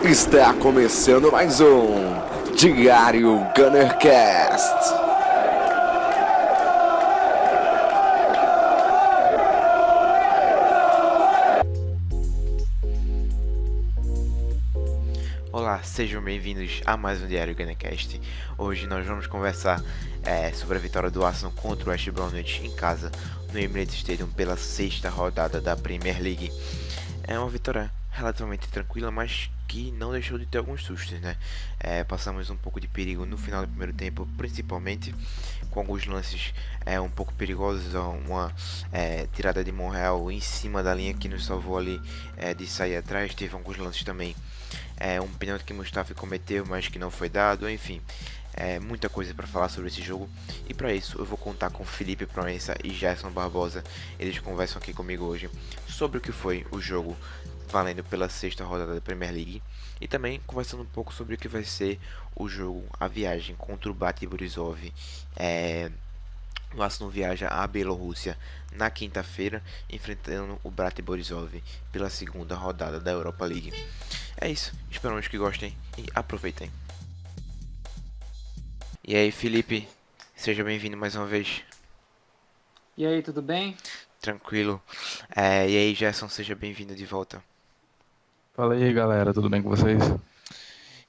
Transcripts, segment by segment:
Está começando mais um Diário Gunnercast. Olá, sejam bem-vindos a mais um Diário Gunnercast. Hoje nós vamos conversar sobre a vitória do Arsenal contra o West Bromwich em casa no Emirates Stadium pela sexta rodada da Premier League. É uma vitória relativamente tranquila, mas que não deixou de ter alguns sustos, né? Passamos um pouco de perigo no final do primeiro tempo, principalmente com alguns lances um pouco perigosos, uma tirada de Monreal em cima da linha que nos salvou ali de sair atrás. Teve alguns lances também, um pênalti que Mustafi cometeu, mas que não foi dado, enfim. Muita coisa para falar sobre esse jogo, e para isso eu vou contar com Felipe Proença e Gerson Barbosa. Eles conversam aqui comigo hoje sobre o que foi o jogo valendo pela sexta rodada da Premier League, e também conversando um pouco sobre o que vai ser o jogo, a viagem contra o Bate Borisov. O Arsenal viaja à Bielorrússia na quinta-feira, enfrentando o Bate Borisov pela segunda rodada da Europa League. É isso, esperamos que gostem e aproveitem. E aí, Felipe, seja bem-vindo mais uma vez. E aí, tudo bem? Tranquilo. E aí, Gerson, seja bem-vindo de volta. Fala aí, galera, tudo bem com vocês?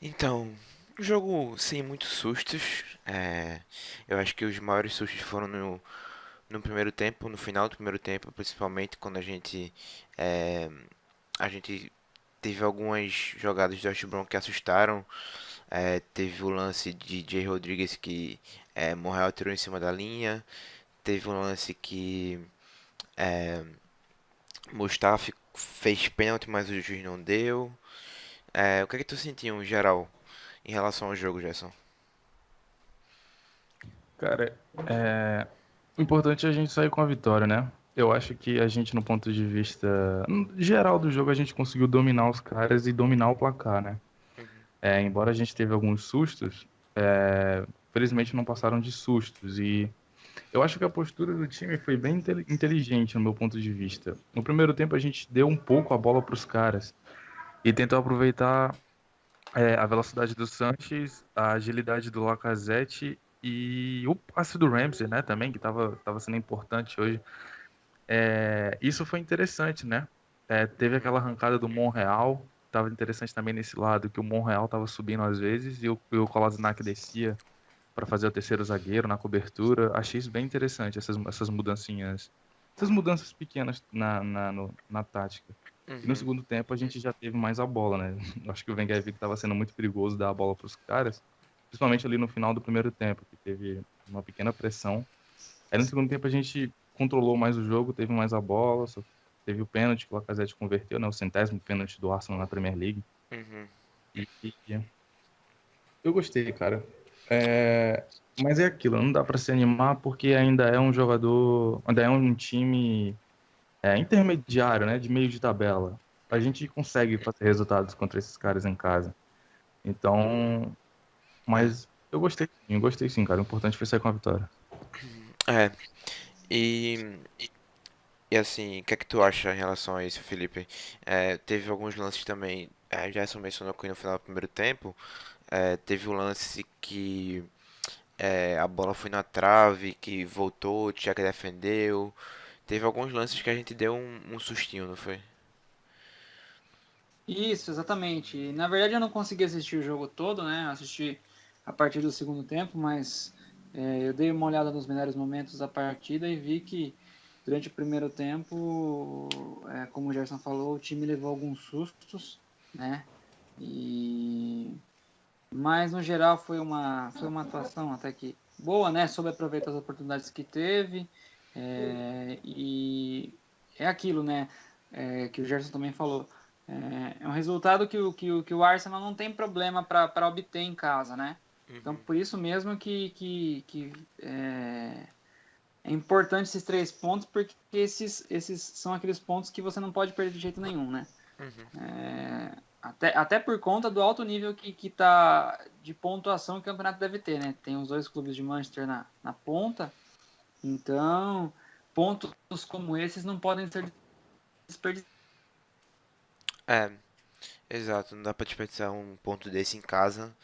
Então, um jogo sem muitos sustos. Eu acho que os maiores sustos foram no primeiro tempo, no final do primeiro tempo, principalmente quando é, a gente teve algumas jogadas do West Brom que assustaram. Teve o lance de Jay Rodrigues que Morrell tirou em cima da linha. Teve um lance que é, Mustafi fez pênalti, mas o juiz não deu. O que é que tu sentiu em geral em relação ao jogo, Gerson? Cara, o importante é a gente sair com a vitória, né? Eu acho que a gente, no ponto de vista geral do jogo, a gente conseguiu dominar os caras e dominar o placar, né? Uhum. Embora a gente teve alguns sustos, felizmente não passaram de sustos. E eu acho que a postura do time foi bem inteligente, no meu ponto de vista. No primeiro tempo, a gente deu um pouco a bola para os caras e tentou aproveitar a velocidade do Sanches, a agilidade do Lacazette e o passe do Ramsey, né, também, que tava sendo importante hoje. Isso foi interessante, né? Teve aquela arrancada do Monreal, tava interessante também nesse lado, que o Monreal tava subindo às vezes e o Kolasinac descia para fazer o terceiro zagueiro na cobertura. Achei isso bem interessante, essas mudancinhas, essas mudanças pequenas na tática. E no Uhum. segundo tempo a gente já teve mais a bola, né? Acho que o Wenger viu que estava sendo muito perigoso dar a bola para os caras, principalmente ali no final do primeiro tempo, que teve uma pequena pressão. Aí no segundo tempo a gente controlou mais o jogo, teve mais a bola, só teve o pênalti que o Lacazette converteu, né? O centésimo pênalti do Arsenal na Premier League. Uhum. E eu gostei, cara. Mas é aquilo, não dá para se animar porque ainda é um jogador, ainda é um time intermediário, né? De meio de tabela. A gente consegue fazer resultados contra esses caras em casa. Então, É. mas eu gostei sim, cara. O importante foi sair com a vitória. É. E, e assim, o que é que tu acha em relação a isso, Felipe? Teve alguns lances também. Gerson mencionou que no final do primeiro tempo. Teve um lance que a bola foi na trave, que voltou, o Tchaka defendeu. Teve alguns lances que a gente deu um sustinho, não foi? Isso, exatamente. Na verdade, eu não consegui assistir o jogo todo, né? Eu assisti a partir do segundo tempo, mas eu dei uma olhada nos melhores momentos da partida e vi que durante o primeiro tempo, como o Gerson falou, o time levou alguns sustos, né? E... Mas no geral foi uma atuação até que boa, né? Soube aproveitar as oportunidades que teve. E é aquilo, né? Que o Gerson também falou. É um resultado que o Arsenal não tem problema para obter em casa, né? Então, Uhum. por isso mesmo que é importante esses 3 pontos, porque esses são aqueles pontos que você não pode perder de jeito nenhum, né? Uhum. Até por conta do alto nível que tá de pontuação que o campeonato deve ter, né? Tem os dois clubes de Manchester na ponta, então pontos como esses não podem ser desperdiçados. É, Exato, não dá pra desperdiçar um ponto desse em casa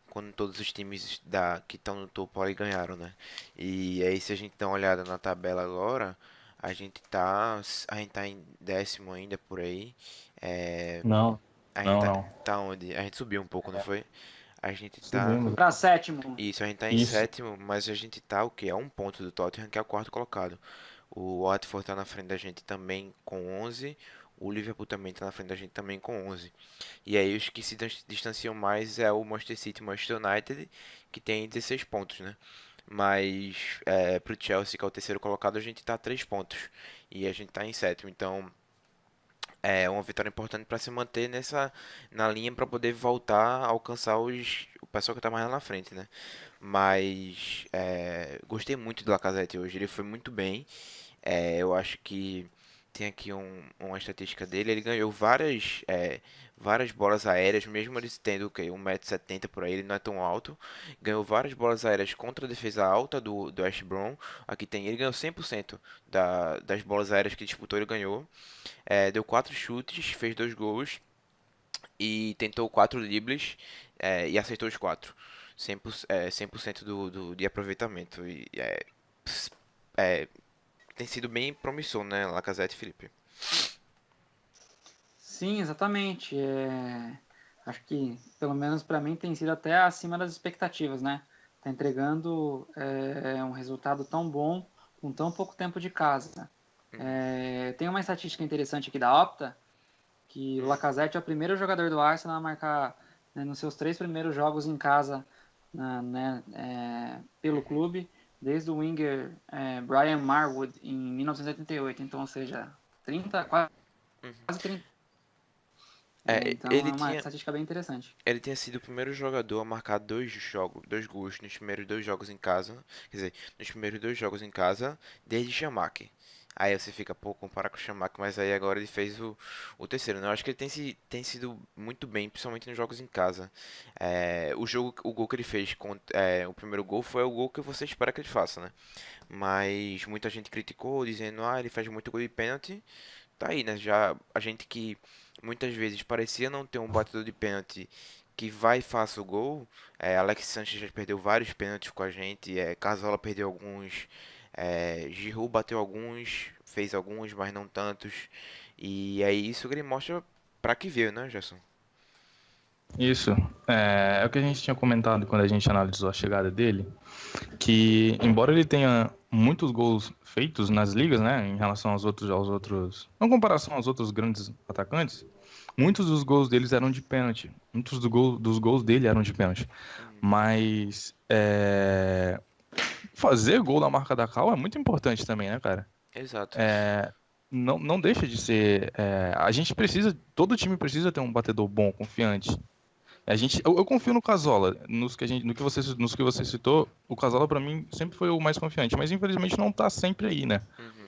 quando todos os times que estão no topo ali ganharam, né? E aí se a gente dá uma olhada na tabela agora, a gente tá em décimo ainda por aí. É, Não, a gente não, não. tá onde? A gente subiu um pouco, não foi? A gente tá. Subimos. Para sétimo. Isso, a gente tá em Isso. sétimo, mas a gente tá o quê? A um ponto do Tottenham, que é o quarto colocado. O Watford tá na frente da gente também com 11. O Liverpool também tá na frente da gente também com 11. E aí os que se distanciam mais é o Manchester City e o Manchester United, que tem 16 pontos, né? Mas pro Chelsea, que é o terceiro colocado, a gente tá a 3 pontos. E a gente tá em sétimo. Então é uma vitória importante para se manter na linha para poder voltar a alcançar o pessoal que tá mais lá na frente, né? Mas gostei muito do Lacazette hoje, ele foi muito bem. Eu acho que tem aqui uma estatística dele, ele ganhou várias bolas aéreas, mesmo ele tendo o quê? 1,70 m por aí, ele não é tão alto. Ganhou várias bolas aéreas contra a defesa alta do West Brom. Aqui tem, ele ganhou 100% das bolas aéreas que disputou, ele ganhou. Deu 4 chutes, fez 2 gols e tentou 4 dribles e acertou os 4. 100% de aproveitamento. É, tem sido bem promissor, né, Lacazette e Felipe? Sim, exatamente. Acho que, pelo menos para mim, tem sido até acima das expectativas, né? Tá entregando um resultado tão bom com tão pouco tempo de casa. Tem uma estatística interessante aqui da Opta, que o Lacazette é o primeiro jogador do Arsenal a marcar, né, nos seus 3 primeiros jogos em casa, pelo clube, desde o winger Brian Marwood em 1988. Então, ou seja, 30, quase Uhum. 30. É, Então ele é uma tinha, estatística bem interessante. ele tinha sido o primeiro jogador a marcar 2 gols nos primeiros 2 jogos em casa. Quer dizer, nos primeiros 2 jogos em casa, desde Chamaque. Aí você fica, pô, comparar com o Chamaque, mas aí agora ele fez o terceiro, né? Eu acho que ele tem sido muito bem, principalmente nos jogos em casa. O gol que ele fez, o primeiro gol, foi o gol que você espera que ele faça, né? Mas muita gente criticou, dizendo, ele faz muito gol de pênalti. Tá aí, né? Já a gente que muitas vezes parecia não ter um batedor de pênalti que vai e faça o gol. Alex Sanches já perdeu vários pênaltis com a gente. Cazorla perdeu alguns. Giroud bateu alguns, fez alguns, mas não tantos. E é isso que ele mostra pra que veio, né, Gerson? Isso. É o que a gente tinha comentado quando a gente analisou a chegada dele, que embora ele tenha muitos gols feitos nas ligas, né, em relação aos outros, em comparação aos outros grandes atacantes, muitos dos gols deles eram de pênalti. Muitos dos gols dele eram de pênalti. Mas fazer gol na marca da cal é muito importante também, né, cara? Exato. Não deixa de ser. A gente precisa, todo time precisa ter um batedor bom, confiante. Eu confio no Cazorla, nos que você citou. O Cazorla pra mim sempre foi o mais confiante, mas infelizmente não tá sempre aí, né? Uhum.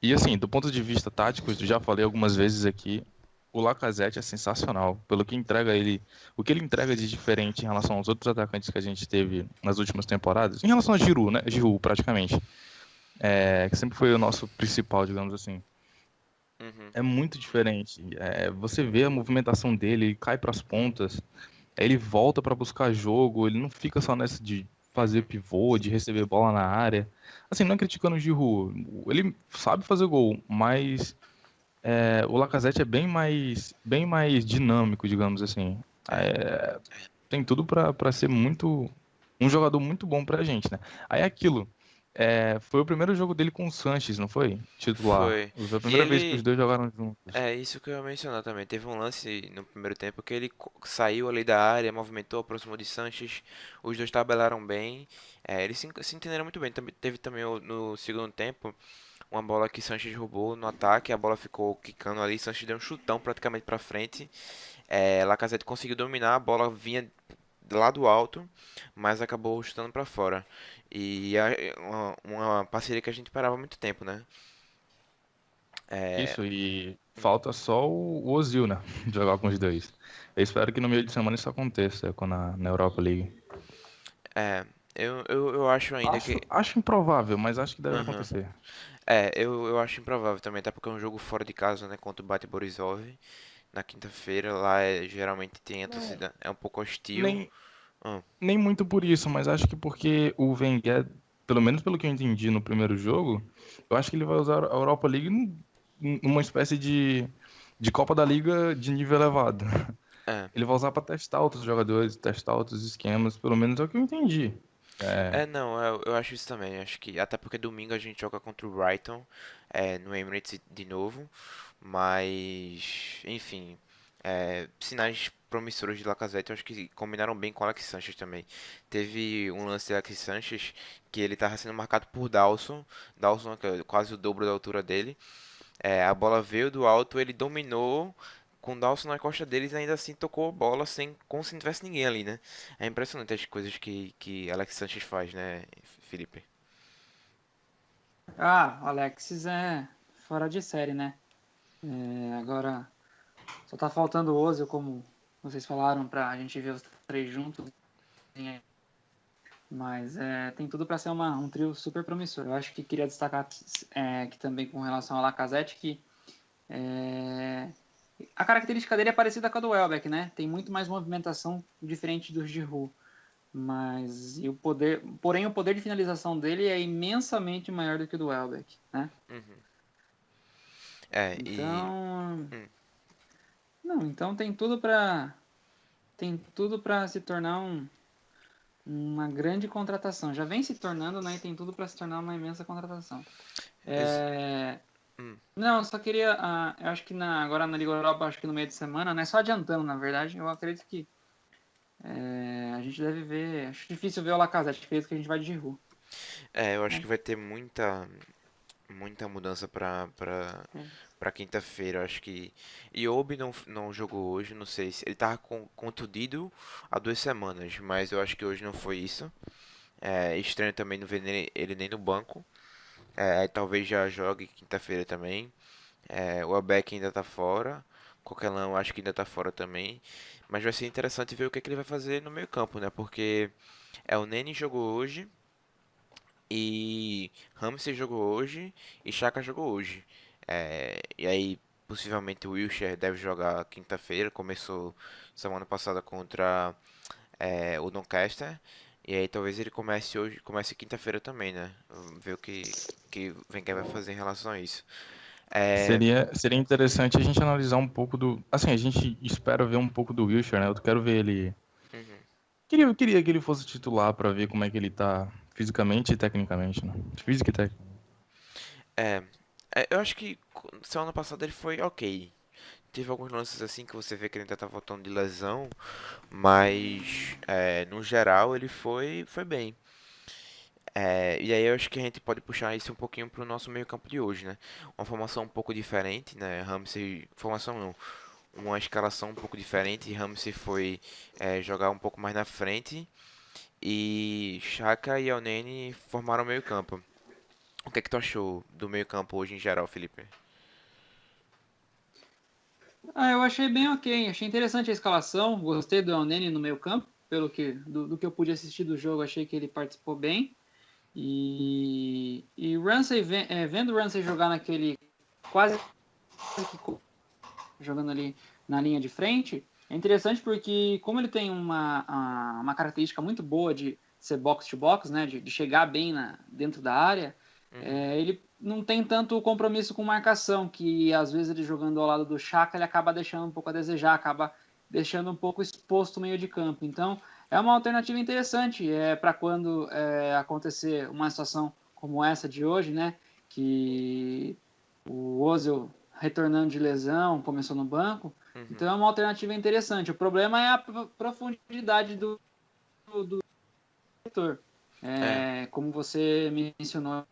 E assim, do ponto de vista tático, eu já falei algumas vezes aqui, o Lacazette é sensacional, pelo que entrega ele, o que ele entrega de diferente em relação aos outros atacantes que a gente teve nas últimas temporadas, em relação a Giroud, né? Giroud praticamente, que sempre foi o nosso principal, digamos assim. Uhum. É muito diferente. Você vê a movimentação dele, ele cai para as pontas, aí ele volta para buscar jogo, ele não fica só nessa de fazer pivô, de receber bola na área. Assim, não é criticando o Giroud, ele sabe fazer gol, mas o Lacazette é bem mais dinâmico, digamos assim. Tem tudo para ser um jogador muito bom pra gente, né? Aí é aquilo. Foi o primeiro jogo dele com o Sanches, não foi? Titular. Foi. Foi a E primeira vez que os ele. dois jogaram juntos. É isso que eu ia mencionar também. Teve um lance no primeiro tempo que ele saiu ali da área, movimentou, aproximou de Sanches. Os dois tabelaram bem. Eles se entenderam muito bem. Teve também no segundo tempo uma bola que Sanches roubou no ataque. A bola ficou quicando ali. Sanches deu um chutão praticamente pra frente. Lacazette conseguiu dominar. A bola vinha lá do alto, mas acabou chutando pra fora. E uma parceria que a gente esperava há muito tempo, né? É, Isso, e falta só o Ozil, né? Jogar com os dois. Eu espero que no meio de semana isso aconteça na Europa League. é, eu acho ainda que. Acho improvável, mas acho que deve Aham. acontecer. Eu acho improvável também, até porque é um jogo fora de casa, né? Contra o Bate Borisov. na quinta-feira, lá geralmente tem a torcida, é um pouco hostil. Nem, Ah, nem muito por isso, mas acho que porque o Wenger, pelo menos pelo que eu entendi no primeiro jogo, eu acho que ele vai usar a Europa League numa espécie de Copa da Liga de nível elevado. é. Ele vai usar para testar outros jogadores, testar outros esquemas, pelo menos é o que eu entendi. É, Não, eu acho isso também. Acho que até porque domingo a gente joga contra o Brighton, no Emirates de novo. Mas, enfim, sinais promissores de Lacazette, eu acho que combinaram bem com o Alex Sanchez também. Teve um lance de Alex Sanchez que ele estava sendo marcado por Dawson. Dawson, que é quase o dobro da altura dele. A bola veio do alto, ele dominou com o Dawson na costa deles e ainda assim tocou a bola sem, como se não tivesse ninguém ali, né? É impressionante as coisas que Alex Sanchez faz, né, Felipe? Ah, o Alexis é fora de série, né? Agora só tá faltando o Ozil, como vocês falaram, pra gente ver os três juntos. Mas tem tudo para ser um trio super promissor. Eu acho que queria destacar que também com relação ao Lacazette, que é, a característica dele é parecida com a do Welbeck, né? Tem muito mais movimentação diferente do Giroud. Porém o poder de finalização dele é imensamente maior do que o do Welbeck, né? Uhum. É, e. Então, hum, não, então tem tudo para se tornar uma grande contratação. Já vem se tornando, né? E tem tudo para se tornar uma imensa contratação. ex- É, hum. Não, eu só queria. Eu acho que agora na Liga Europa, acho que no meio de semana, né? Só adiantando, na verdade, eu acredito que a gente deve ver. Acho difícil ver o Lacazette, acredito que a gente vai de Giroud. Eu acho Né? que vai ter muita mudança É. pra quinta-feira. Eu acho que. Iwobi não jogou hoje, não sei se. Ele tava contundido há 2 semanas, mas eu acho que hoje não foi isso. É estranho também não ver ele nem no banco. Talvez já jogue quinta-feira também. O Abeck ainda tá fora. Coquelin eu acho que ainda tá fora também. Mas vai ser interessante ver o que ele vai fazer no meio campo, né? Porque o Neni jogou hoje. E Ramsey jogou hoje. E Xhaka jogou hoje. E aí, possivelmente o Wilshere deve jogar quinta-feira. Começou semana passada contra o Doncaster. E aí talvez ele comece hoje, comece quinta-feira também, né? Vamos ver que o Wenger vai fazer em relação a isso. É, seria interessante a gente analisar um pouco do. Assim, a gente espera ver um pouco do Wilshere, né? Eu quero ver ele. uhum. Queria que ele fosse titular pra ver como é que ele tá fisicamente e tecnicamente, né? Física e técnica. É, eu acho que semana passada ele foi ok. Teve alguns lances assim que você vê que ele ainda tá voltando de lesão, mas no geral ele foi bem. E aí eu acho que a gente pode puxar isso um pouquinho pro nosso meio-campo de hoje, né? Uma formação um pouco diferente, né? Ramsey, formação não, uma escalação um pouco diferente. Ramsey foi jogar um pouco mais na frente e Xhaka e Elneny formaram o meio-campo. O que é que tu achou do meio-campo hoje em geral, Felipe? Eu achei bem ok. Achei interessante a escalação. Gostei do El Neni no meio campo. Do que eu pude assistir do jogo, achei que ele participou bem. E Ramsey, vendo o Ramsey jogar naquele quase que jogando ali na linha de frente, é interessante porque como ele tem uma característica muito boa de ser box-to-box, né, de chegar bem dentro da área, Uhum, ele não tem tanto compromisso com marcação, que às vezes ele jogando ao lado do Chaka, ele acaba deixando um pouco a desejar, acaba deixando um pouco exposto o meio de campo. Então, é uma alternativa interessante para quando acontecer uma situação como essa de hoje, né, que o Ozil retornando de lesão, começou no banco, uhum. então é uma alternativa interessante. O problema é a profundidade do setor. É, Como você mencionou,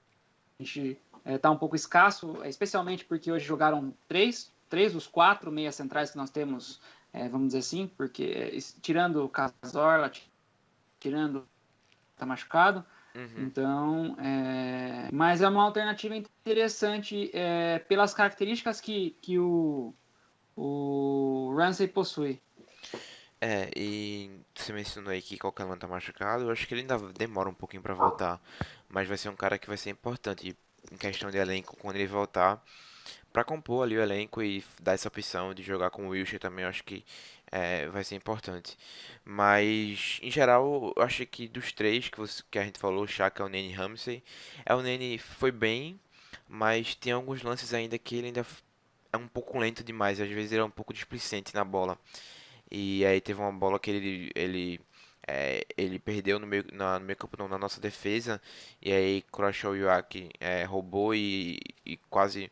a gente está um pouco escasso, especialmente porque hoje jogaram três dos quatro meias centrais que nós temos, vamos dizer assim, porque tirando o Cazorla, tirando tá machucado, uhum. então, mas é uma alternativa interessante pelas características que o Ramsey possui. E você mencionou aí que Coquelin tá machucado, eu acho que ele ainda demora um pouquinho pra voltar, mas vai ser um cara que vai ser importante em questão de elenco quando ele voltar. para compor ali o elenco e dar essa opção de jogar com o Wilshere também, eu acho que vai ser importante. Mas, em geral, eu achei que dos três que a gente falou, Xhaka, o Nene e Ramsey, o Nene foi bem, mas tem alguns lances ainda que ele ainda é um pouco lento demais, às vezes ele é um pouco displicente na bola. E aí teve uma bola que ele perdeu no meio campo, não, na nossa defesa. E aí Crushall Yuaki roubou e quase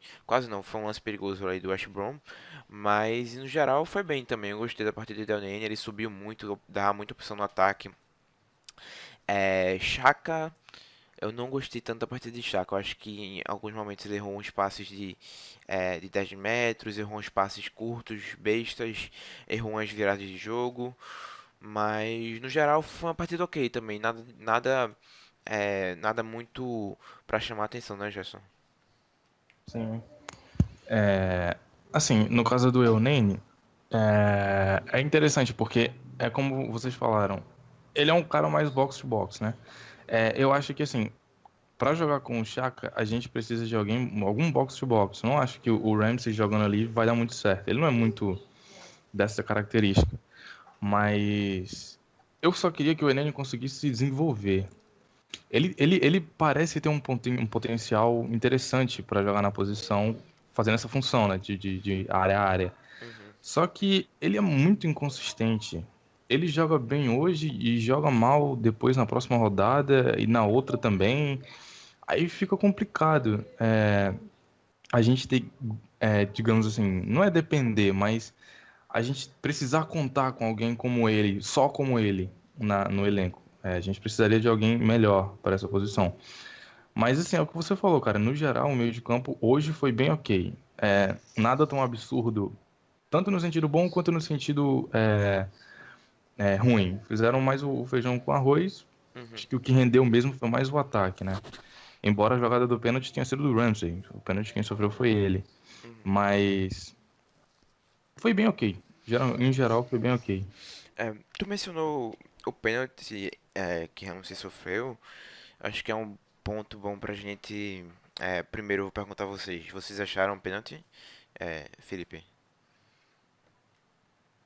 não, foi um lance perigoso aí do West Brom. Mas no geral foi bem também. Eu gostei da partida de Del Nene, ele subiu muito, dava muita opção no ataque. Xhaka, eu não gostei tanto da partida de Xhaka. Eu acho que em alguns momentos ele errou uns passes de 10 metros, errou uns passes curtos, bestas, errou umas viradas de jogo. Mas no geral foi uma partida ok também. Nada muito pra chamar atenção, né, Gerson? Sim. Assim, no caso do Elneny, é interessante porque é como vocês falaram, ele é um cara mais box to box, né? Eu acho que assim, pra jogar com o Xhaka, a gente precisa de algum box to box. Não acho que o Ramsey jogando ali vai dar muito certo. Ele não é muito dessa característica. Mas eu só queria que o Elneny conseguisse se desenvolver. Ele parece ter um potencial interessante para jogar na posição, fazendo essa função, né, de área a área. Uhum. Só que ele é muito inconsistente. Ele joga bem hoje e joga mal depois na próxima rodada e na outra também. Aí fica complicado. A gente tem, digamos assim, não é depender, mas a gente precisar contar com alguém como ele, só como ele, no elenco. A gente precisaria de alguém melhor para essa posição. Mas assim, é o que você falou, cara. No geral, o meio de campo hoje foi bem ok. Nada tão absurdo, tanto no sentido bom quanto no sentido ruim. Fizeram mais o feijão com arroz. Uhum. Acho que o que rendeu mesmo foi mais o ataque, né? Embora a jogada do pênalti tenha sido do Ramsey. O pênalti quem sofreu foi ele. Uhum. Mas foi bem ok. Em geral, foi bem ok. Tu mencionou o pênalti que Ramsey sofreu. Acho que é um ponto bom pra gente. Primeiro eu vou perguntar a vocês. Vocês acharam o pênalti, Felipe?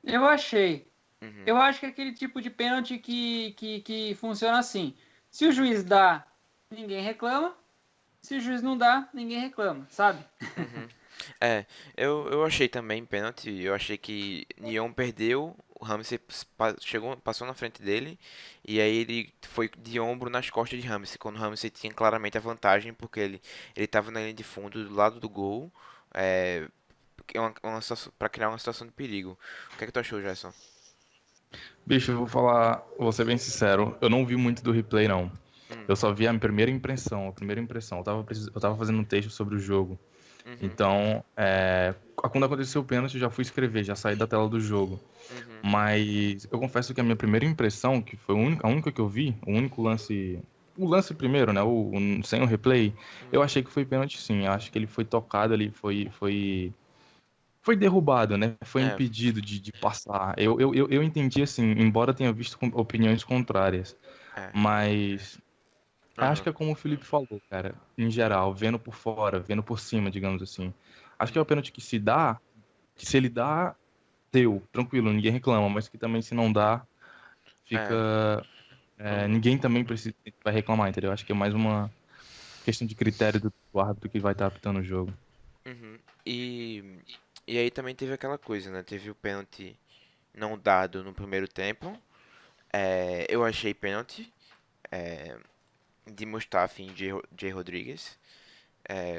Eu achei. Uhum. Eu acho que é aquele tipo de pênalti que funciona assim. Se o juiz dá, ninguém reclama. Se o juiz não dá, ninguém reclama, sabe? Uhum. É, eu achei também pênalti. Eu achei que Nyon perdeu, o Ramsey passou na frente dele e aí ele foi de ombro nas costas de Ramsey, quando o Ramsey tinha claramente a vantagem porque ele estava na linha de fundo do lado do gol, é, para criar uma situação de perigo. O que é que tu achou, Gerson? Bicho, eu vou ser bem sincero, eu não vi muito do replay, não. Hum, Eu só vi a primeira impressão, Eu tava fazendo um texto sobre o jogo. uhum, Então, quando aconteceu o pênalti, eu já fui escrever, já saí da tela do jogo. uhum, Mas eu confesso que a minha primeira impressão, que foi a única que eu vi, o único lance. O lance primeiro, né? Sem o replay, eu uhum. achei que foi pênalti sim. Eu acho que ele foi tocado ali, foi derrubado, né? Foi É, impedido de passar. Eu entendi assim, embora tenha visto opiniões contrárias. é, Mas acho aham, que é como o Felipe falou, cara. Em geral, vendo por fora, vendo por cima, digamos assim. Acho que é o uhum, pênalti que se dá, que se ele dá, deu, tranquilo, ninguém reclama. Mas que também se não dá, é, fica. uhum, Ninguém também vai reclamar, entendeu? Acho que é mais uma questão de critério do árbitro que vai estar apitando o jogo. uhum. E aí também teve aquela coisa, né? Teve o pênalti não dado no primeiro tempo. Eu achei pênalti de Mustafi em Jay Rodrigues.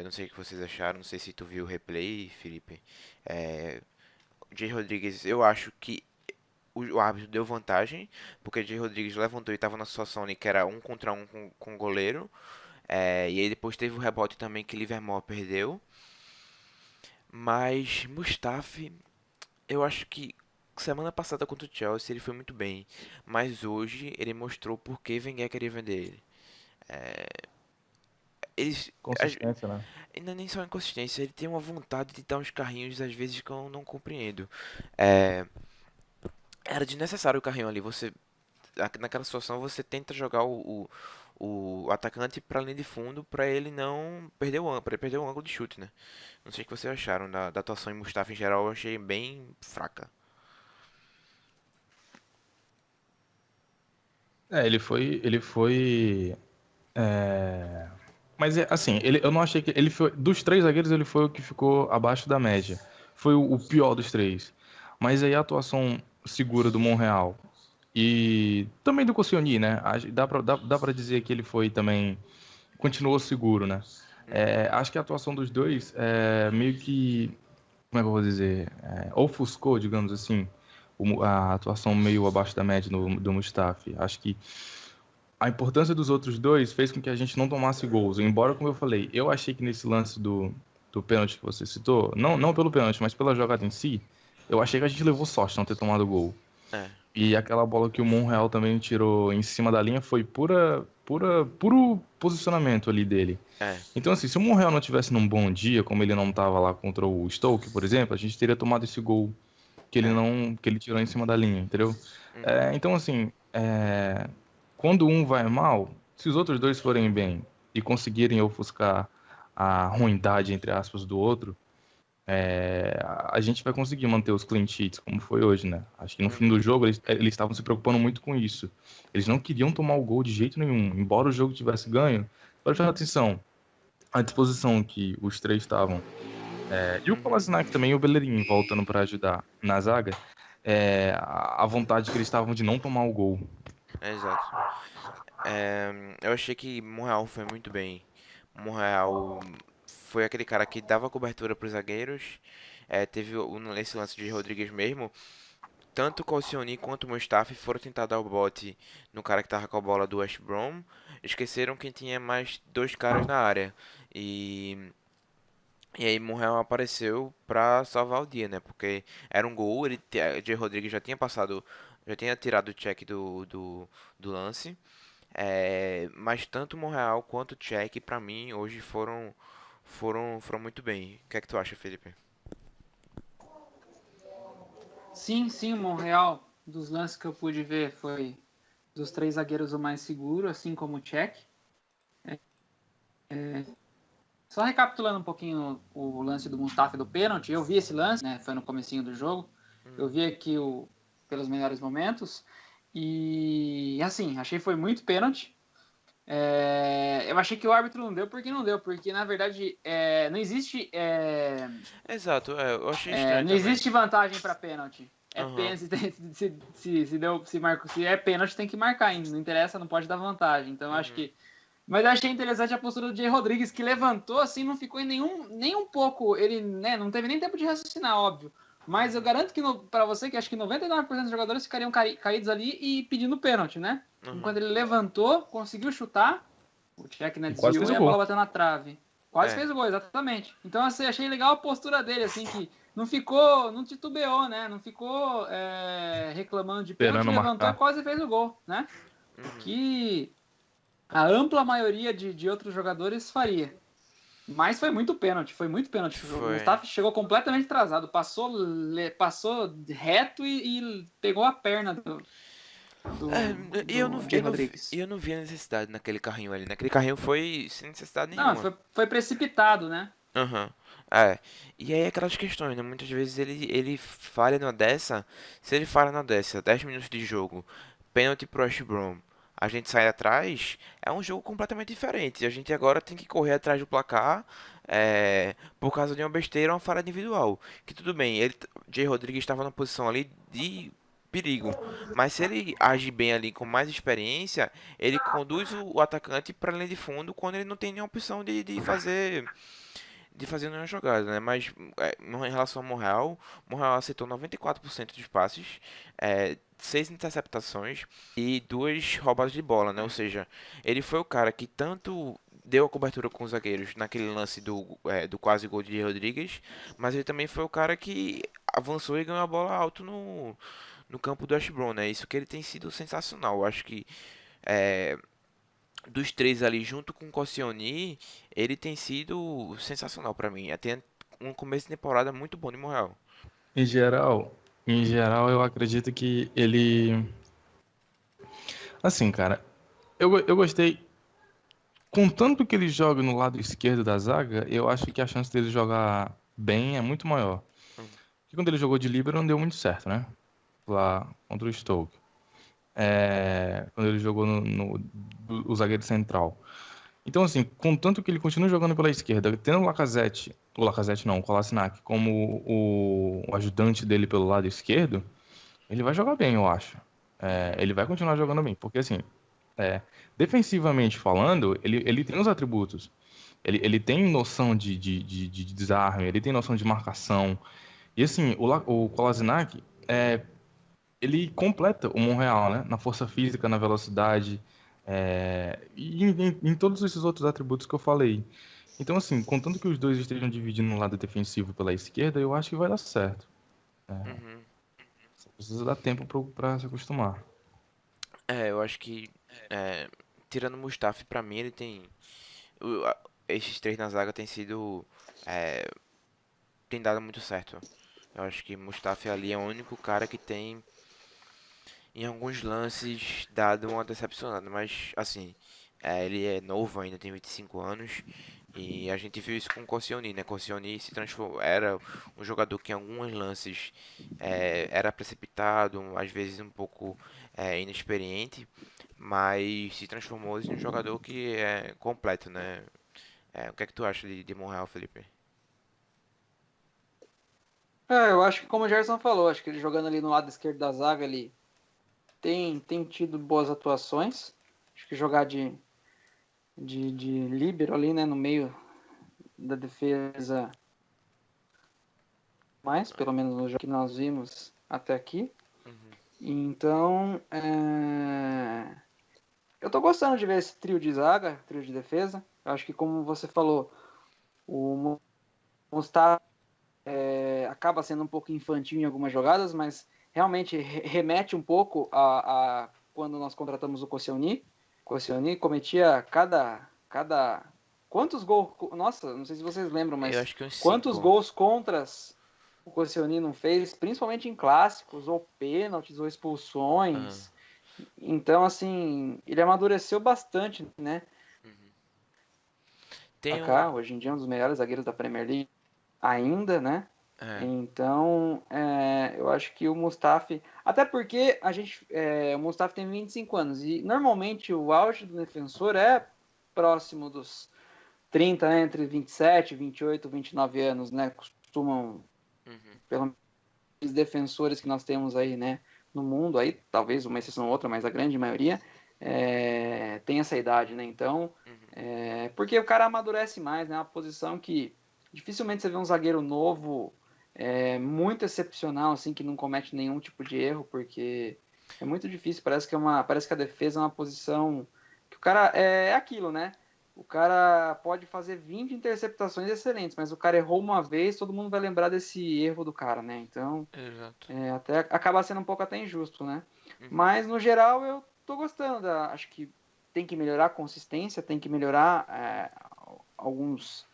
Não sei o que vocês acharam, não sei se tu viu o replay, Felipe. É, Jay Rodrigues, eu acho que o árbitro deu vantagem, porque Jay Rodrigues levantou e estava na situação ali que era um contra um com o goleiro. E aí depois teve o rebote também que Livermore perdeu. Mas Mustafi, eu acho que semana passada contra o Chelsea ele foi muito bem. Mas hoje ele mostrou por que Wenger queria vender ele. Eles, Consistência, né? ainda nem só inconsistência, ele tem uma vontade de dar uns carrinhos às vezes que eu não compreendo. É, era desnecessário o carrinho ali. Naquela situação você tenta jogar o atacante para linha de fundo para ele não perder para ele perder o ângulo de chute, né? Não sei o que vocês acharam da atuação em Mustafa em geral, eu achei bem fraca. Ele foi. Mas assim, eu não achei que ele foi dos três zagueiros ele foi o que ficou abaixo da média. Foi o pior dos três. Mas aí a atuação segura do Monreal e também do Koscielny, né? Dá pra dizer que ele foi também continuou seguro, né? Acho que a atuação dos dois meio que, como é que eu vou dizer, ofuscou, digamos assim, a atuação meio abaixo da média do Mustafi. Acho que a importância dos outros dois fez com que a gente não tomasse gols. Embora, como eu falei, eu achei que nesse lance do pênalti que você citou, não pelo pênalti, mas pela jogada em si, eu achei que a gente levou sorte não ter tomado gol. É, E aquela bola que o Monreal também tirou em cima da linha foi puro posicionamento ali dele. é. Então, assim, se o Monreal não tivesse num bom dia, como ele não estava lá contra o Stoke, por exemplo, a gente teria tomado esse gol É. que ele tirou em cima da linha, entendeu? Uhum. Então, assim, quando um vai mal, se os outros dois forem bem e conseguirem ofuscar a ruindade, entre aspas, do outro, a gente vai conseguir manter os clean sheets, como foi hoje, né? Acho que no fim do Uhum. jogo eles estavam se preocupando muito com isso. Eles não queriam tomar o gol de jeito nenhum, embora o jogo tivesse ganho. Preste atenção, a disposição que os três estavam. E o Uhum. Kolasinac também e o Bellerin voltando para ajudar na zaga. A vontade que eles estavam de não tomar o gol. Exato. Eu achei que Monreal foi muito bem. Monreal foi aquele cara que dava cobertura para os zagueiros. Teve esse lance de Rodrigues mesmo. Tanto o Koscielny quanto o Mustafi foram tentar dar o bote no cara que tava com a bola do West Brom. Esqueceram que tinha mais dois caras na área. E, e aí Monreal apareceu pra salvar o dia, né? Porque era um gol, Jay Rodrigues já tinha passado, já tinha tirado o check do lance. Mas tanto o Monreal quanto o check, pra mim, hoje foram muito bem. O que é que tu acha, Felipe? Sim, sim, o Monreal, dos lances que eu pude ver, foi dos três zagueiros o mais seguro, assim como o Cech. Só recapitulando um pouquinho o lance do Mustafa do pênalti, eu vi esse lance, né? Foi no comecinho do jogo. Eu vi aqui pelos melhores momentos. E assim, achei que foi muito pênalti. Eu achei que o árbitro não deu porque não deu, porque na verdade não existe Exato, eu achei estranho não também. existe vantagem para pênalti. Aham. Se é pênalti tem que marcar ainda, não interessa, não pode dar vantagem. Então acho Uhum. que mas eu achei interessante a postura do Jay Rodrigues, que levantou assim, não ficou em nem um pouco. Ele não teve nem tempo de raciocinar, óbvio. Mas eu garanto que para você, que acho que 99% dos jogadores ficariam caídos ali e pedindo pênalti, né? Uhum. Enquanto ele levantou, conseguiu chutar, o Check né, E quase desviou fez e o a bola gol. bateu na trave. Quase É. fez o gol, exatamente. Então assim, achei legal a postura dele, assim, que não titubeou, né? Não ficou reclamando de pênalti, Esperando levantou e marcar. quase fez o gol, né? O Uhum. que a ampla maioria de outros jogadores faria. Mas foi muito pênalti, foi muito pênalti. O Foi. Mustafi chegou completamente atrasado, passou reto e pegou a perna E eu não, do Jay eu não, Rodrigues. eu não vi a necessidade naquele carrinho ali. Naquele carrinho foi sem necessidade Não, nenhuma. foi precipitado, né? Aham. É. E aí aquelas questões, né? Muitas vezes ele falha numa dessa. Se ele falha numa dessa, 10 minutos de jogo, pênalti pro West Brom, a gente sai atrás, é um jogo completamente diferente. A gente agora tem que correr atrás do placar por causa de uma besteira, uma falha individual. Que tudo bem, Jay Rodrigues estava na posição ali de perigo. Mas se ele age bem ali com mais experiência, ele conduz o atacante para a linha de fundo quando ele não tem nenhuma opção de fazer nenhuma jogada, né? Mas em relação ao Monreal aceitou 94% dos passes, 6 interceptações e 2 roubadas de bola, né? Ou seja, ele foi o cara que tanto deu a cobertura com os zagueiros naquele lance do quase gol de Rodrigues, mas ele também foi o cara que avançou e ganhou a bola alto no campo do West Brom, né? Isso que ele tem sido sensacional. Eu acho que é, dos três ali, junto com o Koscielny, ele tem sido sensacional pra mim. Tem um começo de temporada muito bom de Monreal. Em geral, em geral, eu acredito que ele. Assim, cara, eu gostei. Contanto que ele joga no lado esquerdo da zaga, eu acho que a chance dele jogar bem é muito maior. Hum. Porque quando ele jogou de líbero não deu muito certo, né? Lá contra o Stoke. Quando ele jogou o zagueiro central. Então, assim, contanto que ele continue jogando pela esquerda, tendo o Lacazette não, o Kolasinac, como o ajudante dele pelo lado esquerdo, ele vai jogar bem, eu acho. Ele vai continuar jogando bem, porque assim, é, defensivamente falando, ele tem os atributos. Ele tem noção de desarme, ele tem noção de marcação. E assim, o Kolasinac, ele completa o Monreal, né? Na força física, na velocidade, e em todos esses outros atributos que eu falei. Então, assim, contanto que os dois estejam dividindo o lado defensivo pela esquerda, eu acho que vai dar certo. Uhum. Só precisa dar tempo pra se acostumar. Eu acho que, é, tirando o Mustafi, pra mim, ele tem. Esses três na zaga tem sido. é, tem dado muito certo. Eu acho que Mustafi ali é o único cara que tem, em alguns lances, dado uma decepcionada. Mas, assim, ele é novo ainda, tem 25 anos. E a gente viu isso com o Koscielny, né? Koscielny se transformou, era um jogador que em alguns lances era precipitado, às vezes um pouco inexperiente, mas se transformou em um jogador que é completo, né? O que é que tu acha de Monreal, Felipe? Eu acho que como o Gerson falou, acho que ele jogando ali no lado esquerdo da zaga, ele tem tido boas atuações. Acho que jogar de líbero ali, né, no meio da defesa, mais, pelo menos no jogo que nós vimos até aqui. Uhum, Então, eu tô gostando de ver esse trio de zaga, trio de defesa. Eu acho que, como você falou, o Mustafa acaba sendo um pouco infantil em algumas jogadas, mas realmente remete um pouco a quando nós contratamos o Koscielny. Koscielny cometia cada quantos gols, nossa, não sei se vocês lembram, eu mas acho que uns quantos 5. gols contras o Koscielny não fez, principalmente em clássicos, ou pênaltis, ou Aham, expulsões. Então, assim, ele amadureceu bastante, né? uhum. Pra Tem um. cá, hoje em dia é um dos melhores zagueiros da Premier League ainda, né? É, Então, eu acho que o Mustafi. Até porque o Mustafi tem 25 anos e normalmente o auge do defensor é próximo dos 30, né, entre 27, 28, 29 anos, né? Costumam, uhum, pelo menos, os defensores que nós temos aí, né, no mundo, aí talvez uma exceção ou outra, mas a grande maioria tem essa idade, né? Então, uhum. porque o cara amadurece mais, né? Uma posição que dificilmente você vê um zagueiro novo muito excepcional, assim, que não comete nenhum tipo de erro, porque é muito difícil. Parece que a defesa é uma posição que o cara é aquilo, né? O cara pode fazer 20 interceptações excelentes, mas o cara errou uma vez, todo mundo vai lembrar desse erro do cara, né? Então, Exato. até acaba sendo um pouco até injusto, né? Uhum, Mas no geral eu tô gostando acho que tem que melhorar a consistência, tem que melhorar alguns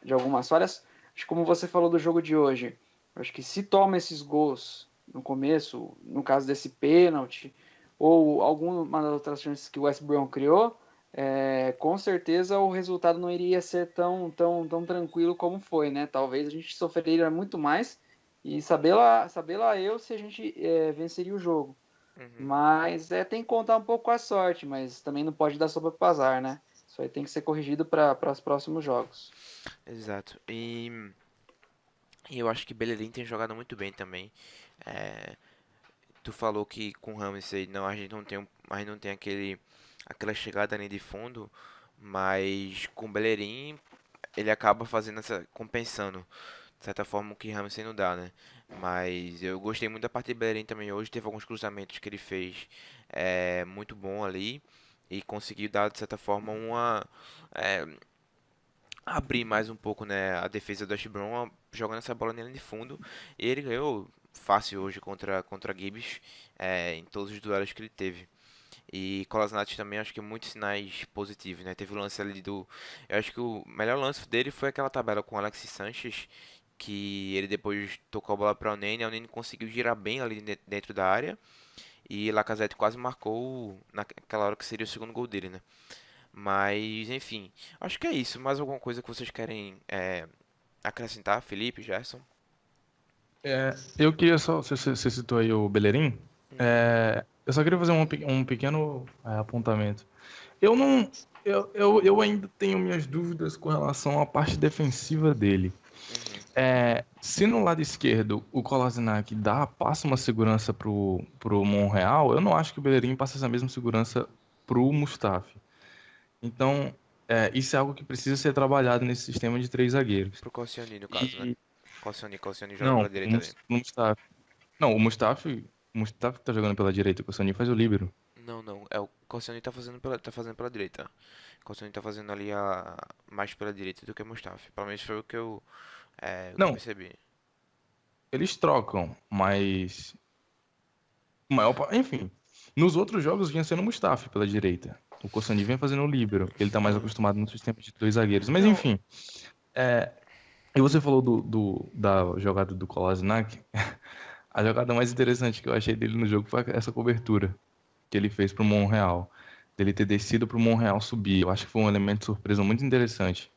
de algumas falhas. Acho que como você falou do jogo de hoje, acho que se toma esses gols no começo, no caso desse pênalti, ou alguma das outras chances que o West Brom criou, com certeza o resultado não iria ser tão tranquilo como foi, né? Talvez a gente sofreria muito mais e saber lá eu se a gente venceria o jogo. uhum. Mas tem que contar um pouco com a sorte, mas também não pode dar sopa para azar, né? Isso aí tem que ser corrigido para os próximos jogos. Exato. E eu acho que Bellerin tem jogado muito bem também. É, Tu falou que com o Ramsey não, a gente não tem, a gente não tem aquela chegada ali de fundo, mas com o Bellerin ele acaba fazendo essa, compensando, de certa forma, o que Ramsey não dá, né? Mas eu gostei muito da parte de Bellerin também hoje, teve alguns cruzamentos que ele fez muito bom ali e conseguiu dar, de certa forma, é, abrir mais um pouco, né, a defesa do West Brom, jogando essa bola nele de fundo. E ele ganhou fácil hoje contra Gibbs, em todos os duelos que ele teve. E Kolasinac também acho que muitos sinais positivos, né? Teve o lance ali do. Eu acho que o melhor lance dele foi aquela tabela com o Alexis Sanches, que ele depois tocou a bola para o Nene conseguiu girar bem ali dentro da área. E Lacazette quase marcou naquela hora que seria o segundo gol dele, né? Mas, enfim, acho que é isso. Mais alguma coisa que vocês querem acrescentar, Felipe, Gerson? Eu queria só, você citou aí o Bellerin, Uhum. eu só queria fazer um pequeno apontamento. Eu não, eu ainda tenho minhas dúvidas com relação à parte defensiva dele. Uhum. Se no lado esquerdo o Kolasinac passa uma segurança pro Monreal, eu não acho que o Bellerin passa essa mesma segurança pro Mustafi. Então, isso é algo que precisa ser trabalhado nesse sistema de três zagueiros. Pro Koscielny, no caso, né? E Koscielny joga não, pela direita ali. o Mustafi. Não, o Mustafi que tá jogando pela direita, o Sani faz o líbero. Não, não. É o Koscielny tá fazendo pela direita. O Koscielny tá fazendo ali mais pela direita do que o Mustafi. Pelo menos foi o que eu Não, percebi. eles trocam, mas enfim, nos outros jogos vinha sendo o Mustafi pela direita. O Kossani vem fazendo o líbero, ele tá mais Não, acostumado no sistema de dois zagueiros. Mas não. enfim, e você falou da jogada do Kolasinac. A jogada mais interessante que eu achei dele no jogo foi essa cobertura que ele fez pro Monreal. Dele ter descido pro Monreal subir. Eu acho que foi um elemento de surpresa muito interessante.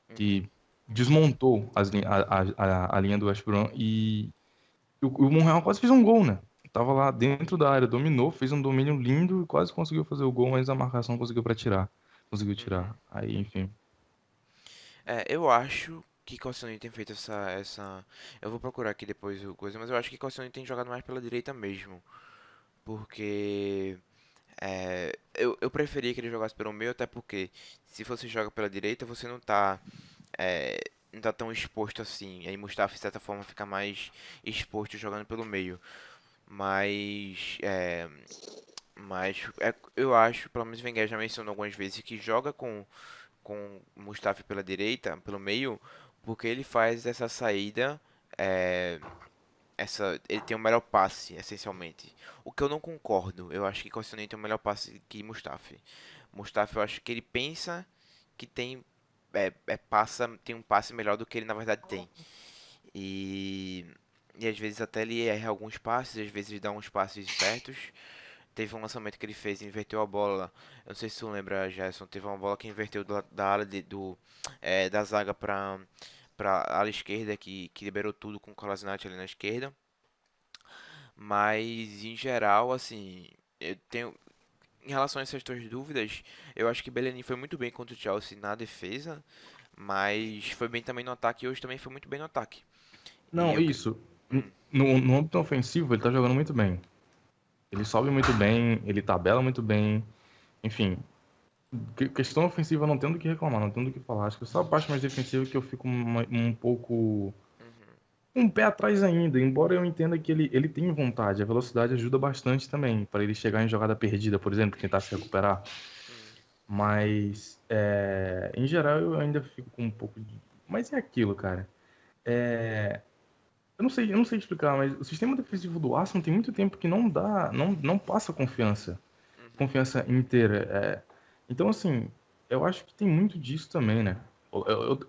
Uhum. Que desmontou a linha do West Brom e o Monreal quase fez um gol, né? Tava lá dentro da área, dominou, fez um domínio lindo e quase conseguiu fazer o gol, mas a marcação conseguiu para tirar. Conseguiu Uhum. tirar. Aí, enfim. Eu acho que Koscielny tem feito essa. Eu vou procurar aqui depois o coisa, mas eu acho que Koscielny tem jogado mais pela direita mesmo. Porque eu preferia que ele jogasse pelo meio, até porque se você joga pela direita, você é, não tá tão exposto assim. Aí Mustafa, de certa forma, fica mais exposto jogando pelo meio. Mas, eu acho, pelo menos o Wenger já mencionou algumas vezes, que joga com Mustafi pela direita, pelo meio, porque ele faz essa saída. é, ele tem o melhor passe, essencialmente. O que eu não concordo, eu acho que Koscielny tem o melhor passe que Mustafi. Mustafi, eu acho que ele pensa que tem um passe melhor do que ele na verdade tem. E, e às vezes até ele erra alguns passes, às vezes ele dá uns passes certos. Teve um lançamento que ele fez, inverteu a bola. Eu não sei se tu lembra, Gerson. Teve uma bola que inverteu da área da zaga pra ala esquerda, que liberou tudo com o Kolasinac ali na esquerda. Mas em geral, assim, eu tenho. Em relação a essas tuas dúvidas, eu acho que Bellerin foi muito bem contra o Chelsea na defesa, mas foi bem também no ataque e hoje também foi muito bem no ataque. E Não, eu. isso. Hum, No âmbito ofensivo, ele tá jogando muito bem. Ele sobe muito bem, ele tabela muito bem. Enfim, questão ofensiva eu não tenho do que reclamar, não tenho do que falar. Acho que só a parte mais defensiva que eu fico um pouco. uhum, Um pé atrás ainda, embora eu entenda que ele tem vontade. A velocidade ajuda bastante também, para ele chegar em jogada perdida, por exemplo, tentar se recuperar. hum, Mas, em geral, eu ainda fico com um pouco de. Mas é aquilo, cara. Eu não sei explicar, mas o sistema defensivo do Arsenal tem muito tempo que não passa confiança, uhum, confiança inteira. Então, assim, eu acho que tem muito disso também, né?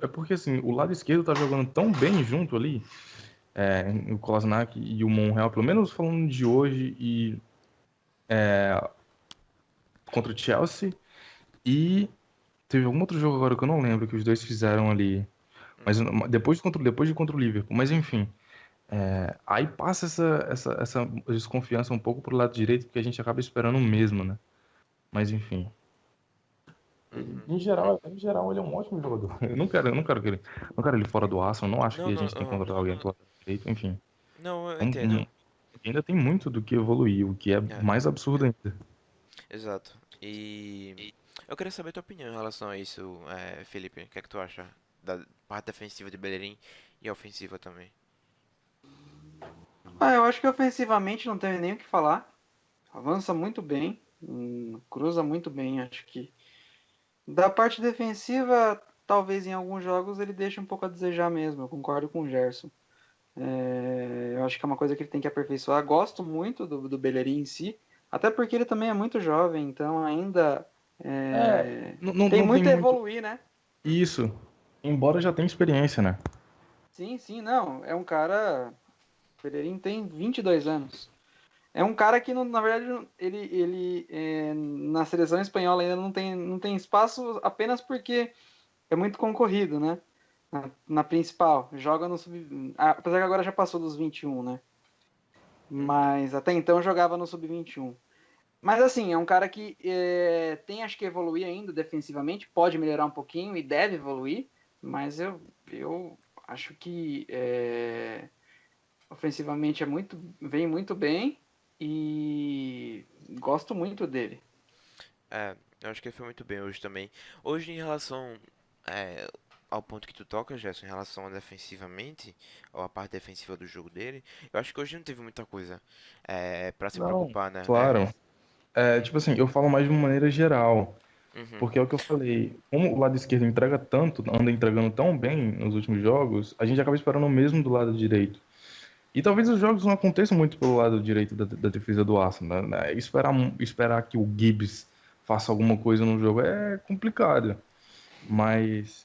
É porque, assim, o lado esquerdo tá jogando tão bem junto ali, o Kolasinac e o Monreal, pelo menos falando de hoje e contra o Chelsea, e teve algum outro jogo agora que eu não lembro que os dois fizeram ali, mas uhum, depois de contra o Liverpool, mas enfim. Aí passa essa desconfiança um pouco pro lado direito, porque a gente acaba esperando o mesmo, né? Mas enfim. uhum. Em geral, ele é um ótimo jogador. Eu não quero ele fora do Arsenal, não acho Não, que a não, gente tem que contratar alguém pro lado direito, enfim. não, eu Um- entendo. um- ainda tem muito do que evoluir, o que é É, mais absurdo ainda. exato. E eu queria saber a tua opinião em relação a isso, Felipe. O que é que tu acha da parte defensiva de Bellerin e a ofensiva também? Eu acho que ofensivamente não tem nem o que falar. Avança muito bem, cruza muito bem. Acho que da parte defensiva, talvez em alguns jogos ele deixe um pouco a desejar mesmo. Eu concordo com o Gerson. Eu acho que é uma coisa que ele tem que aperfeiçoar. Gosto muito do Bellerin em si, até porque ele também é muito jovem, então ainda Não, não, tem não tem muito a muito evoluir, né? isso, embora já tenha experiência, né? Sim, sim, não. É um cara. O Bellerin tem 22 anos. É um cara que, na verdade, ele na seleção espanhola ainda não tem espaço apenas porque é muito concorrido, né? Na principal. Joga no sub... Apesar que agora já passou dos 21, né? Mas até então jogava no sub-21. Mas assim, é um cara que tem acho que evoluir ainda defensivamente, pode melhorar um pouquinho e deve evoluir, mas eu acho que ofensivamente vem muito bem e gosto muito dele. Eu acho que ele foi muito bem hoje também. Hoje, em relação é, ao ponto que tu toca, Gerson, em relação a defensivamente, ou a parte defensiva do jogo dele, eu acho que hoje não teve muita coisa pra se Não, preocupar, né? claro. Tipo assim, eu falo mais de uma maneira geral, Uhum, porque é o que eu falei. Como o lado esquerdo entrega tanto, anda entregando tão bem nos últimos jogos, a gente acaba esperando o mesmo do lado direito. E talvez os jogos não aconteçam muito pelo lado direito da defesa do Arsenal, né? Esperar que o Gibbs faça alguma coisa no jogo é complicado. Mas,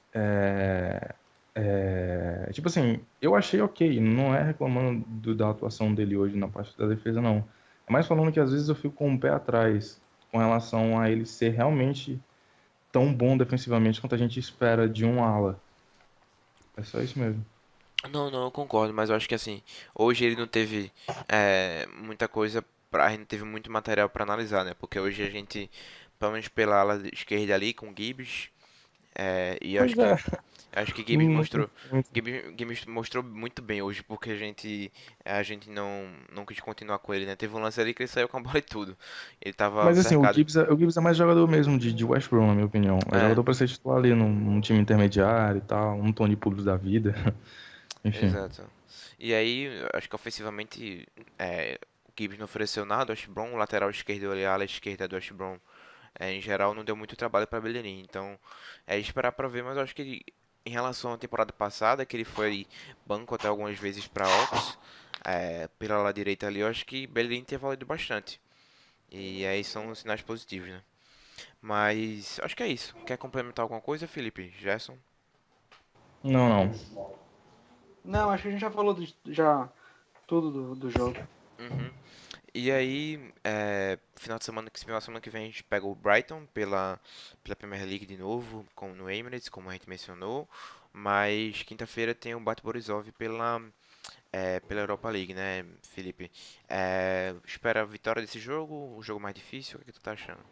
tipo assim, eu achei ok. Não é reclamando da atuação dele hoje na parte da defesa, não. É mais falando que às vezes eu fico com o pé atrás com relação a ele ser realmente tão bom defensivamente quanto a gente espera de um ala. É só isso mesmo. Não, não, eu concordo, mas eu acho que assim, hoje ele não teve muita coisa a gente não teve muito material pra analisar, né? Porque hoje a gente, pelo menos pela ala esquerda ali com o Gibbs, e Pois é, acho que Gibbs não mostrou, tem muito. Gibbs mostrou muito bem hoje, porque a gente não quis continuar com ele, né? Teve um lance ali que ele saiu com a bola e tudo. Ele tava Mas assim, cercado. O Gibbs é mais jogador mesmo de West Brom, na minha opinião. É É, jogador pra ser titular ali num time intermediário e tal, um Tony Pulis da vida. Enfim. exato. E aí, acho que ofensivamente, o Gibbs não ofereceu nada. O West Brom, o lateral esquerdo e a ala esquerda do West Brom, em geral, não deu muito trabalho para Bellerin. Então, é esperar para ver, mas eu acho que em relação à temporada passada, que ele foi banco até algumas vezes para Ops, pela ala direita ali, eu acho que Bellerin tinha valido bastante. E aí são sinais positivos, né? Mas acho que é isso. Quer complementar alguma coisa, Felipe? Gerson? Não, não. Não, acho que a gente já falou já tudo do jogo. Uhum. E aí, final de semana que vem a gente pega o Brighton pela Premier League de novo, no Emirates, como a gente mencionou. Mas quinta-feira tem o Bate Borisov pela Europa League, né, Felipe? Espera a vitória desse jogo, o jogo mais difícil, o que tu tá achando?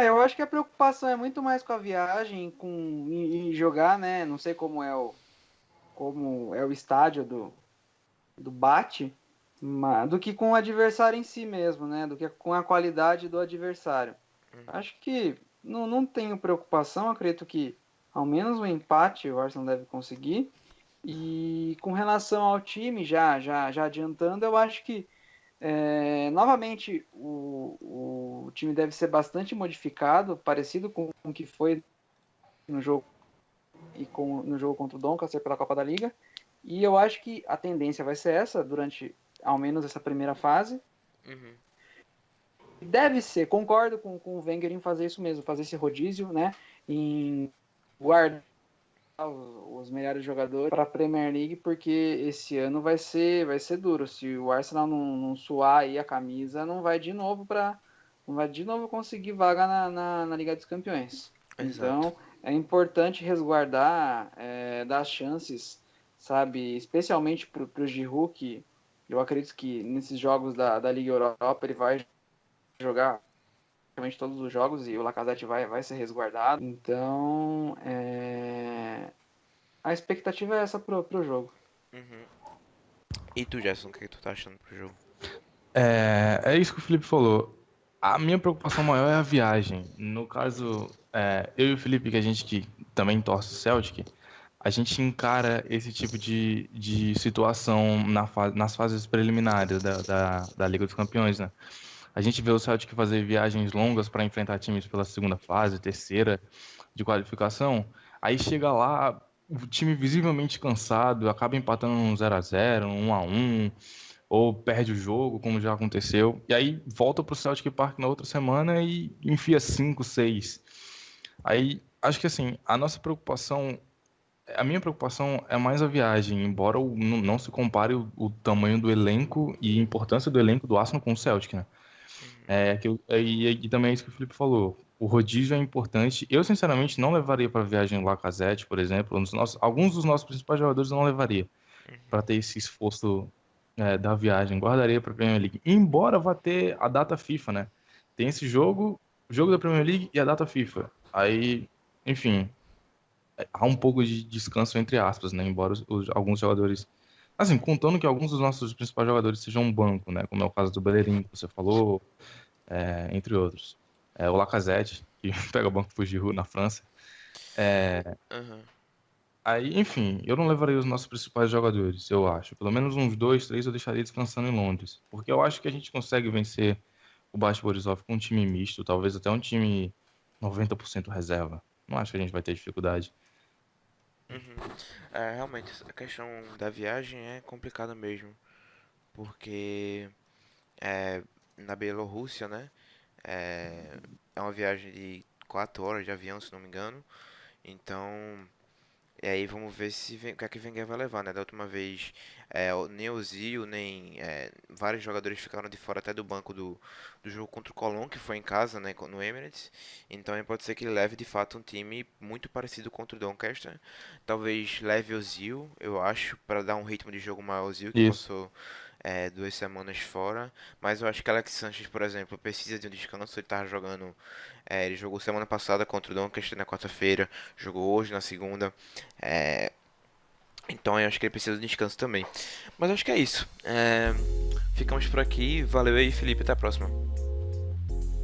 Eu acho que a preocupação é muito mais com a viagem, em jogar, né? Não sei como é o estádio do Bate, do que com o adversário em si mesmo, né? Do que com a qualidade do adversário. Acho que não tenho preocupação, acredito que ao menos um empate o Arsenal deve conseguir. E com relação ao time, já adiantando, eu acho que novamente o time deve ser bastante modificado, parecido com o que foi no jogo no jogo contra o Doncaster pela Copa da Liga. E eu acho que a tendência vai ser essa durante ao menos essa primeira fase. Uhum. Deve ser, concordo com o Wenger em fazer isso mesmo, fazer esse rodízio, né? Em guardar os melhores jogadores para a Premier League, porque esse ano vai ser duro. Se o Arsenal não suar aí a camisa, não vai de novo conseguir vaga na Liga dos Campeões. Exato. Então é importante resguardar, dar chances, sabe, especialmente para o Giroud, que eu acredito que nesses jogos da Liga Europa ele vai jogar praticamente todos os jogos e o Lacazette vai ser resguardado. Então, a expectativa é essa pro jogo. Uhum. E tu, Gerson, o que tu tá achando pro jogo? É isso que o Felipe falou. A minha preocupação maior é a viagem. No caso, eu e o Felipe, que a gente que também torce o Celtic, a gente encara esse tipo de situação nas fases preliminares da Liga dos Campeões, né? A gente vê o Celtic fazer viagens longas para enfrentar times pela segunda fase, terceira de qualificação. Aí chega lá, o time visivelmente cansado, acaba empatando um 0-0, 1-1, ou perde o jogo, como já aconteceu. E aí volta pro Celtic Park na outra semana e enfia 5, 6. Aí acho que assim, a nossa preocupação A minha preocupação é mais a viagem, embora não se compare o tamanho do elenco e a importância do elenco do Arsenal com o Celtic, né? E também é isso que o Felipe falou. O rodízio é importante. Eu, sinceramente, não levaria para viagem o Lacazette, por exemplo. Alguns dos nossos principais jogadores eu não levaria para ter esse esforço da viagem. Guardaria para a Premier League. Embora vá ter a data FIFA, né? Tem esse jogo, o jogo da Premier League e a data FIFA. Aí, enfim, há um pouco de descanso entre aspas, né? Embora alguns jogadores... Assim, contando que alguns dos nossos principais jogadores sejam um banco, né? Como é o caso do Bellerin, que você falou, entre outros. O Lacazette, que pega o banco pro Giroud na França. Aham. Aí, enfim, eu não levaria os nossos principais jogadores, eu acho. Pelo menos uns 2, 3 eu deixaria descansando em Londres. Porque eu acho que a gente consegue vencer o Bate Borisov com um time misto, talvez até um time 90% reserva. Não acho que a gente vai ter dificuldade. Uhum. Realmente, a questão da viagem é complicada mesmo, porque é, na Bielorrússia, né? É uma viagem de 4 horas de avião, se não me engano. Então, e aí vamos ver o que é que Wenger vai levar, né? Da última vez, nem o Zio, nem vários jogadores ficaram de fora até do banco do jogo contra o Colón, que foi em casa, né? No Emirates. Então aí pode ser que ele leve de fato um time muito parecido contra o Doncaster. Talvez leve o Zio, eu acho, para dar um ritmo de jogo maior ao Zio, que Isso. passou 2 semanas fora. Mas eu acho que Alex Sanchez, por exemplo, precisa de um descanso. Ele tava jogando. Ele jogou semana passada contra o Doncaster na quarta-feira, jogou hoje na segunda. É, então eu acho que ele precisa de descanso também. Mas acho que é isso. Ficamos por aqui. Valeu aí, Felipe. Até a próxima.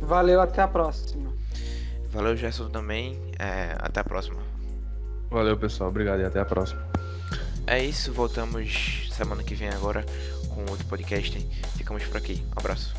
Valeu, até a próxima. Valeu, Gerson também. Até a próxima. Valeu, pessoal. Obrigado e até a próxima. É isso. Voltamos semana que vem agora com outro podcast. Ficamos por aqui. Um abraço.